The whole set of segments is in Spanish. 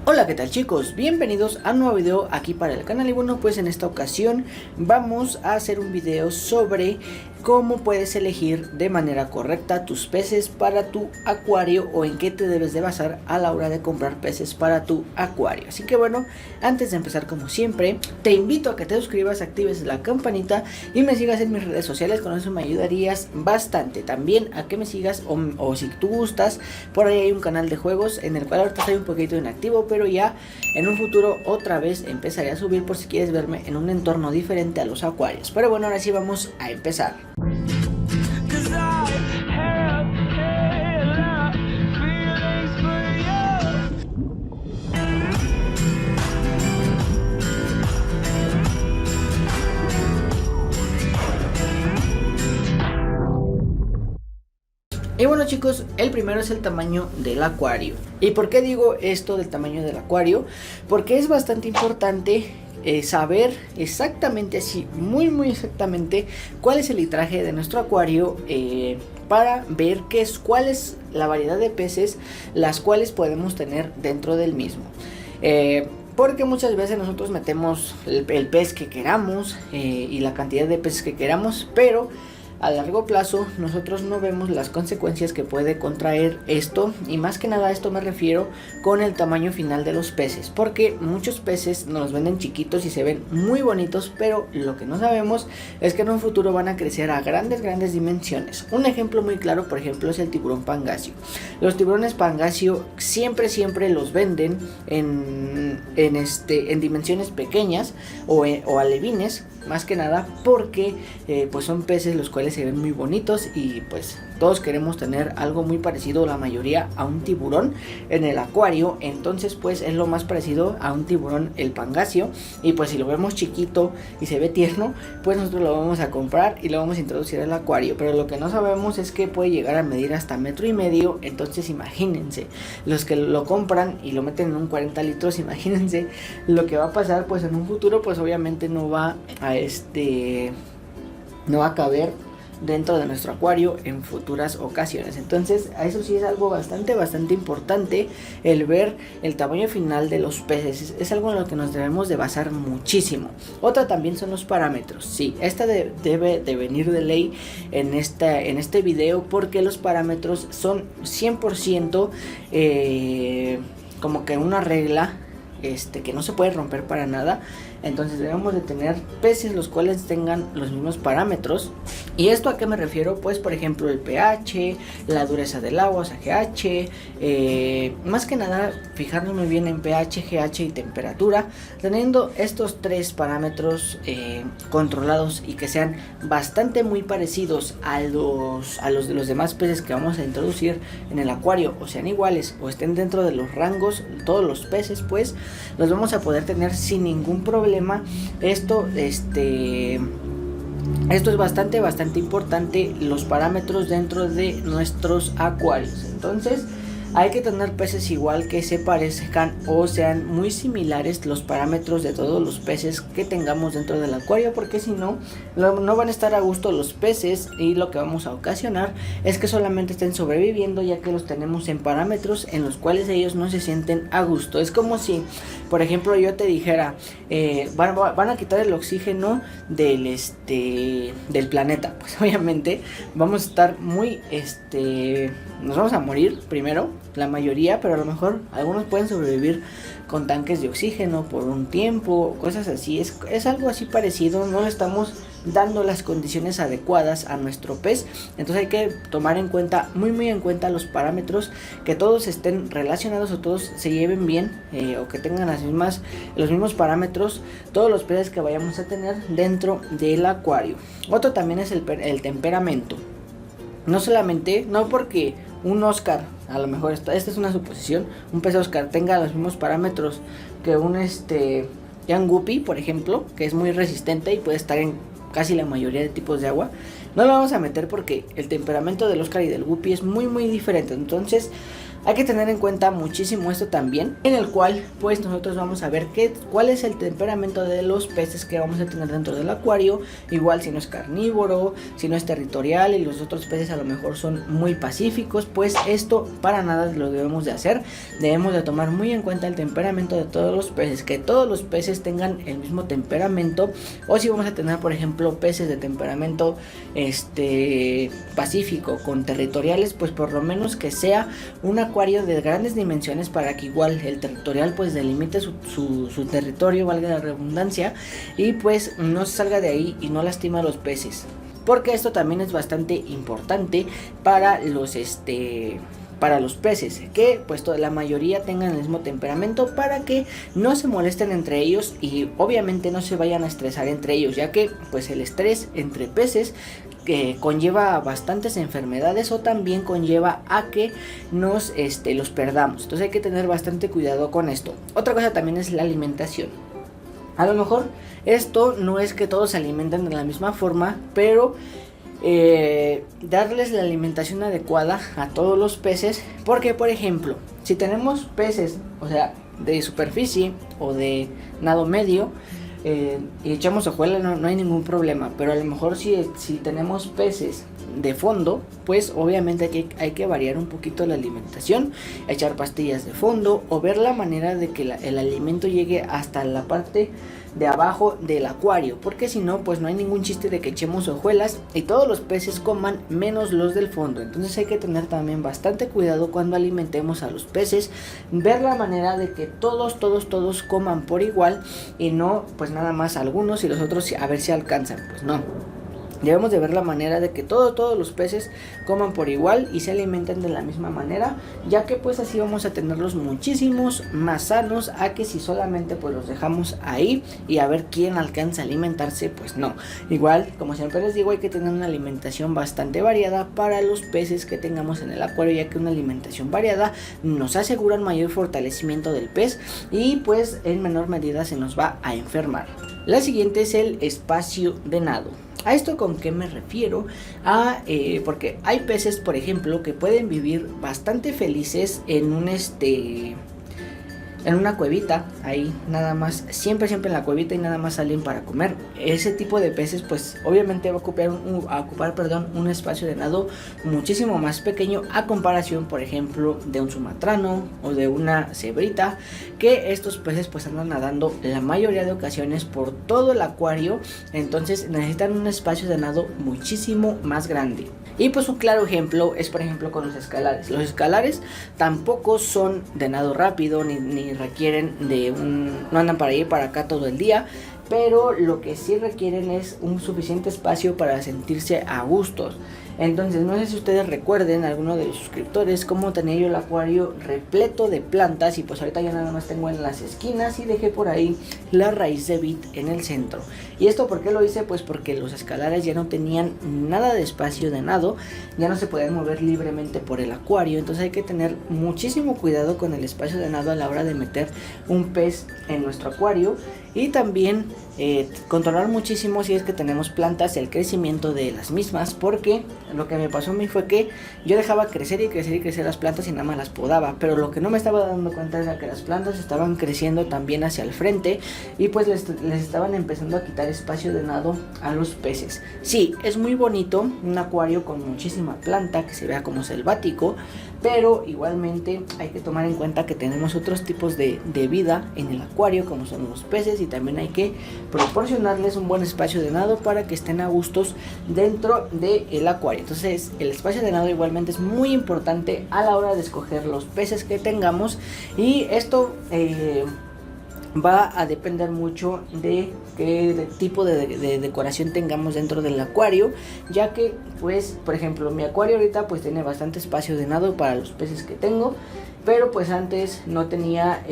Hola, ¿qué tal chicos? Bienvenidos a un nuevo video aquí para el canal. Y bueno, pues en esta ocasión vamos a hacer un video sobre cómo puedes elegir de manera correcta tus peces para tu acuario, o en qué te debes de basar a la hora de comprar peces para tu acuario. Así que bueno, antes de empezar, como siempre, te invito a que te suscribas, actives la campanita y me sigas en mis redes sociales. Con eso me ayudarías bastante. También a que me sigas, o si tú gustas, por ahí hay un canal de juegos en el cual ahorita estoy un poquito inactivo, pero ya en un futuro otra vez empezaré a subir por si quieres verme en un entorno diferente a los acuarios. Pero bueno, ahora sí vamos a empezar. Y bueno chicos, el primero es el tamaño del acuario. ¿Y por qué digo esto del tamaño del acuario? Porque es bastante importante saber exactamente, así muy exactamente, cuál es el litraje de nuestro acuario, para ver cuál es la variedad de peces las cuales podemos tener dentro del mismo. Porque muchas veces nosotros metemos el pez que queramos, y la cantidad de peces que queramos, pero a largo plazo nosotros no vemos las consecuencias que puede contraer esto. Y más que nada esto me refiero con el tamaño final de los peces, porque muchos peces nos los venden chiquitos y se ven muy bonitos, pero lo que no sabemos es que en un futuro van a crecer a grandes dimensiones. Un ejemplo muy claro, por ejemplo, es el tiburón pangasio. Los tiburones pangasio siempre los venden en dimensiones pequeñas o alevines, más que nada porque pues son peces los cuales se ven muy bonitos, y pues todos queremos tener algo muy parecido, la mayoría, a un tiburón en el acuario. Entonces pues es lo más parecido a un tiburón el pangasio, y pues si lo vemos chiquito y se ve tierno, pues nosotros lo vamos a comprar y lo vamos a introducir al acuario. Pero lo que no sabemos es que puede llegar a medir hasta 1,5 metros. Entonces imagínense, los que lo compran y lo meten en un 40 litros, imagínense lo que va a pasar pues en un futuro. Pues obviamente no va a caber dentro de nuestro acuario en futuras ocasiones. Entonces eso sí es algo bastante importante, el ver el tamaño final de los peces. Es algo en lo que nos debemos de basar muchísimo. Otra también son los parámetros. Sí, esta debe de venir de ley en este video, porque los parámetros son 100% como que una regla que no se puede romper para nada. Entonces debemos de tener peces los cuales tengan los mismos parámetros. ¿Y esto a qué me refiero? Pues por ejemplo el pH, la dureza del agua, o sea GH, más que nada fijarnos muy bien en pH, GH y temperatura. Teniendo estos tres parámetros controlados, y que sean bastante muy parecidos a los de los demás peces que vamos a introducir en el acuario, o sean iguales o estén dentro de los rangos, todos los peces, pues los vamos a poder tener sin ningún problema. Esto es bastante importante, los parámetros dentro de nuestros acuarios. Entonces hay que tener peces igual, que se parezcan o sean muy similares los parámetros de todos los peces que tengamos dentro del acuario, porque si no, no van a estar a gusto los peces, y lo que vamos a ocasionar es que solamente estén sobreviviendo, ya que los tenemos en parámetros en los cuales ellos no se sienten a gusto. Es como si, por ejemplo, yo te dijera, van a quitar el oxígeno del planeta. Pues obviamente vamos a estar nos vamos a morir primero, la mayoría, pero a lo mejor algunos pueden sobrevivir con tanques de oxígeno por un tiempo, cosas así. Es algo así parecido. No le estamos dando las condiciones adecuadas a nuestro pez. Entonces hay que tomar en cuenta, muy en cuenta, los parámetros, que todos estén relacionados o todos se lleven bien, o que tengan los mismos parámetros todos los peces que vayamos a tener dentro del acuario. Otro también es el temperamento. No porque un Oscar, a lo mejor esta es una suposición, un pez Oscar tenga los mismos parámetros que un Young Guppy, por ejemplo, que es muy resistente y puede estar en casi la mayoría de tipos de agua, no lo vamos a meter, porque el temperamento del Oscar y del Guppy es muy diferente. Entonces Hay que tener en cuenta muchísimo esto también, en el cual pues nosotros vamos a ver cuál es el temperamento de los peces que vamos a tener dentro del acuario. Igual si no es carnívoro, si no es territorial y los otros peces a lo mejor son muy pacíficos, pues esto para nada lo debemos de hacer. Debemos de tomar muy en cuenta el temperamento de todos los peces, que todos los peces tengan el mismo temperamento. O si vamos a tener por ejemplo peces de temperamento pacífico con territoriales, pues por lo menos que sea un acuario de grandes dimensiones para que igual el territorial pues delimite su territorio, valga la redundancia, y pues no se salga de ahí y no lastima a los peces, porque esto también es bastante importante para los peces, que pues la mayoría tengan el mismo temperamento para que no se molesten entre ellos y obviamente no se vayan a estresar entre ellos, ya que pues el estrés entre peces conlleva bastantes enfermedades o también conlleva a que los perdamos. Entonces hay que tener bastante cuidado con esto. Otra cosa también es la alimentación. A lo mejor esto no es que todos se alimenten de la misma forma, pero darles la alimentación adecuada a todos los peces, porque por ejemplo si tenemos peces, o sea, de superficie o de nado medio, y echamos hojuelas, no hay ningún problema. Pero a lo mejor si tenemos peces de fondo, pues obviamente hay que variar un poquito la alimentación, echar pastillas de fondo o ver la manera de que el alimento llegue hasta la parte de abajo del acuario, porque si no pues no hay ningún chiste de que echemos hojuelas y todos los peces coman menos los del fondo. Entonces hay que tener también bastante cuidado cuando alimentemos a los peces, ver la manera de que todos coman por igual y no pues nada más algunos y los otros a ver si alcanzan. Pues no, debemos de ver la manera de que todos los peces coman por igual y se alimenten de la misma manera, ya que pues así vamos a tenerlos muchísimos más sanos a que si solamente pues los dejamos ahí y a ver quién alcanza a alimentarse. Pues no, igual como siempre les digo, hay que tener una alimentación bastante variada para los peces que tengamos en el acuario, ya que una alimentación variada nos asegura un mayor fortalecimiento del pez y pues en menor medida se nos va a enfermar. La siguiente es el espacio de nado. ¿A esto con qué me refiero? Porque hay peces, por ejemplo, que pueden vivir bastante felices en una cuevita, ahí nada más, siempre en la cuevita y nada más salen para comer. Ese tipo de peces pues obviamente va a ocupar un espacio de nado muchísimo más pequeño a comparación por ejemplo de un sumatrano o de una cebrita, que estos peces pues andan nadando la mayoría de ocasiones por todo el acuario, entonces necesitan un espacio de nado muchísimo más grande. Y pues un claro ejemplo es por ejemplo con los escalares. Los escalares tampoco son de nado rápido ni requieren no andan para allá y para acá todo el día, pero lo que sí requieren es un suficiente espacio para sentirse a gustos. Entonces no sé si ustedes recuerden, alguno de los suscriptores, cómo tenía yo el acuario repleto de plantas y pues ahorita ya nada más tengo en las esquinas y dejé por ahí la raíz de vid en el centro. ¿Y esto por qué lo hice? Pues porque los escalares ya no tenían nada de espacio de nado, ya no se podían mover libremente por el acuario, entonces hay que tener muchísimo cuidado con el espacio de nado a la hora de meter un pez en nuestro acuario. Y también controlar muchísimo si es que tenemos plantas, el crecimiento de las mismas, porque lo que me pasó a mí fue que yo dejaba crecer las plantas y nada más las podaba, pero lo que no me estaba dando cuenta era que las plantas estaban creciendo también hacia el frente y pues les estaban empezando a quitar espacio de nado a los peces. Sí, es muy bonito un acuario con muchísima planta que se vea como selvático, pero igualmente hay que tomar en cuenta que tenemos otros tipos de vida en el acuario, como son los peces, y también hay que proporcionarles un buen espacio de nado para que estén a gustos dentro del acuario. Entonces el espacio de nado igualmente es muy importante a la hora de escoger los peces que tengamos, y esto va a depender mucho de qué tipo de decoración tengamos dentro del acuario, ya que pues por ejemplo mi acuario ahorita pues tiene bastante espacio de nado para los peces que tengo, pero pues antes no tenía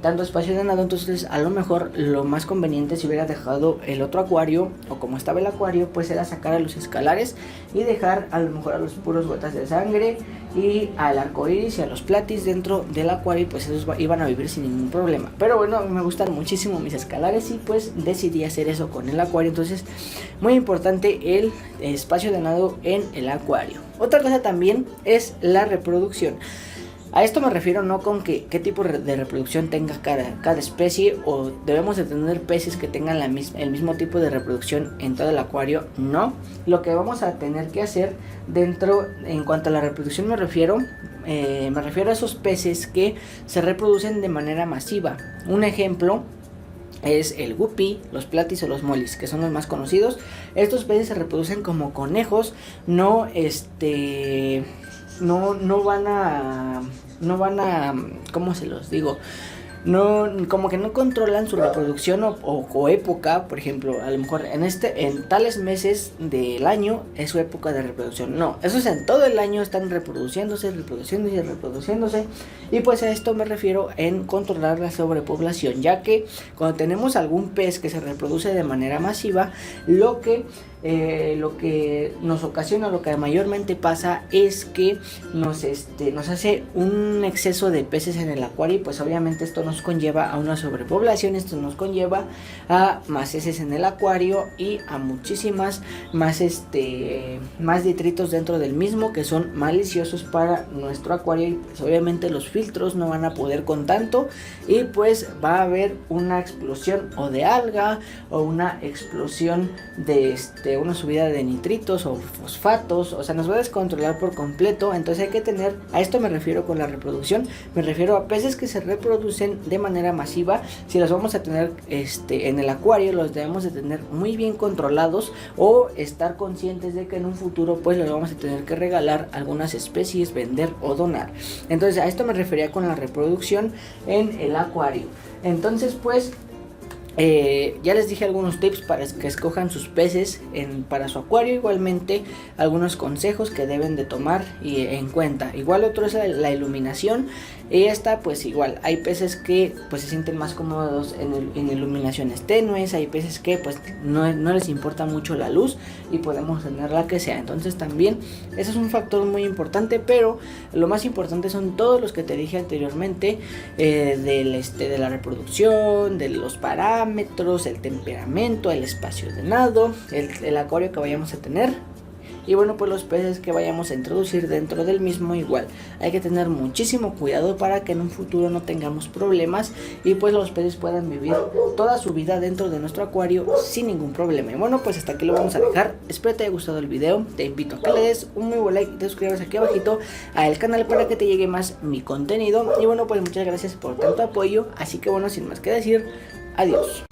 tanto espacio de nado, entonces a lo mejor lo más conveniente si hubiera dejado el otro acuario o como estaba el acuario pues era sacar a los escalares y dejar a lo mejor a los puros gotas de sangre y al arcoíris y a los platis dentro del acuario, y pues esos iban a vivir sin ningún problema. Pero bueno, me gustan muchísimo mis escalares y pues decidí hacer eso con el acuario. Entonces muy importante el espacio de nado en el acuario. Otra cosa también es la reproducción. A esto me refiero no con qué tipo de reproducción tenga cada especie, o debemos de tener peces que tengan el mismo tipo de reproducción en todo el acuario. No, lo que vamos a tener que hacer dentro, en cuanto a la reproducción me refiero a esos peces que se reproducen de manera masiva. Un ejemplo es el guppy, los platis o los molis, que son los más conocidos. Estos peces se reproducen como conejos, no van a, ¿cómo se los digo? No, como que no controlan su reproducción o época. Por ejemplo, a lo mejor en tales meses del año es su época de reproducción. No, esos en todo el año están reproduciéndose. Y pues a esto me refiero en controlar la sobrepoblación, ya que cuando tenemos algún pez que se reproduce de manera masiva, lo que nos ocasiona, lo que mayormente pasa es que nos hace un exceso de peces en el acuario, y pues obviamente esto nos conlleva a una sobrepoblación. Esto nos conlleva a más heces en el acuario y a muchísimas más detritos dentro del mismo, que son maliciosos para nuestro acuario, y pues obviamente los filtros no van a poder con tanto, y pues va a haber una explosión o de alga, o una explosión de una subida de nitritos o fosfatos. O sea, nos va a descontrolar por completo. Entonces hay que tener, a esto me refiero con la reproducción, me refiero a peces que se reproducen de manera masiva. Si los vamos a tener en el acuario, los debemos de tener muy bien controlados, o estar conscientes de que en un futuro pues los vamos a tener que regalar algunas especies, vender o donar. Entonces a esto me refería con la reproducción en el acuario. Entonces pues ya les dije algunos tips para que escojan sus peces para su acuario. Igualmente algunos consejos que deben de tomar en cuenta. Igual otro es la iluminación. Esta pues igual hay peces que pues se sienten más cómodos en iluminaciones tenues. Hay peces que pues no les importa mucho la luz y podemos tener la que sea. Entonces también ese es un factor muy importante, pero lo más importante son todos los que te dije anteriormente, de la reproducción, de los parámetros, el temperamento, el espacio de nado, el acuario que vayamos a tener. Y bueno, pues los peces que vayamos a introducir dentro del mismo, igual hay que tener muchísimo cuidado para que en un futuro no tengamos problemas, y pues los peces puedan vivir toda su vida dentro de nuestro acuario sin ningún problema. Y bueno, pues hasta aquí lo vamos a dejar. Espero te haya gustado el video. Te invito a que le des un muy buen like y te suscribas aquí abajito al canal para que te llegue más mi contenido. Y bueno, pues muchas gracias por tanto apoyo. Así que bueno, sin más que decir, adiós.